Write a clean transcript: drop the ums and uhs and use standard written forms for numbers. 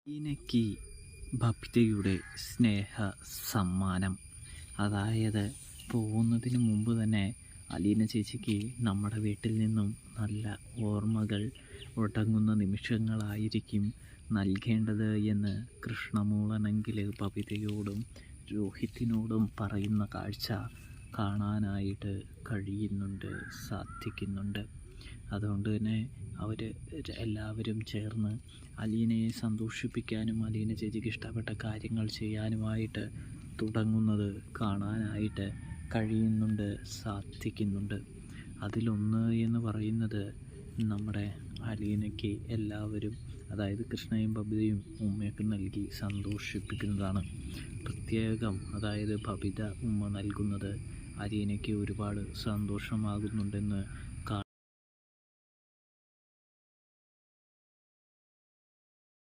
അലീനയ്ക്ക് ബബിതയുടെ സ്നേഹ സമ്മാനം. അതായത് പോകുന്നതിന് മുമ്പ് തന്നെ അലീന ചേച്ചിക്ക് നമ്മുടെ വീട്ടിൽ നിന്നും നല്ല ഓർമ്മകൾ ഉടങ്ങുന്ന നിമിഷങ്ങളായിരിക്കും നൽകേണ്ടത് എന്ന് കൃഷ്ണമൂളനെങ്കിൽ ബബിതയോടും രോഹിത്തിനോടും പറയുന്ന കാഴ്ച കാണാനായിട്ട് കഴിയുന്നുണ്ട്, സാധിക്കുന്നുണ്ട്. അതുകൊണ്ട് തന്നെ അവർ എല്ലാവരും ചേർന്ന് അലീനയെ സന്തോഷിപ്പിക്കാനും അലീന ചേച്ചിക്ക് ഇഷ്ടപ്പെട്ട കാര്യങ്ങൾ ചെയ്യാനുമായിട്ട് തുടങ്ങുന്നത് കാണാനായിട്ട് കഴിയുന്നുണ്ട്, സാധിക്കുന്നുണ്ട്. അതിലൊന്ന് എന്ന് പറയുന്നത് നമ്മുടെ അലീനയ്ക്ക് എല്ലാവരും, അതായത് കൃഷ്ണയും ബബിതയും ഉമ്മയൊക്കെ നൽകി സന്തോഷിപ്പിക്കുന്നതാണ്. പ്രത്യേകം അതായത് ബബിത ഉമ്മ നൽകുന്നത് അലീനയ്ക്ക് ഒരുപാട് സന്തോഷമാകുന്നുണ്ടെന്ന്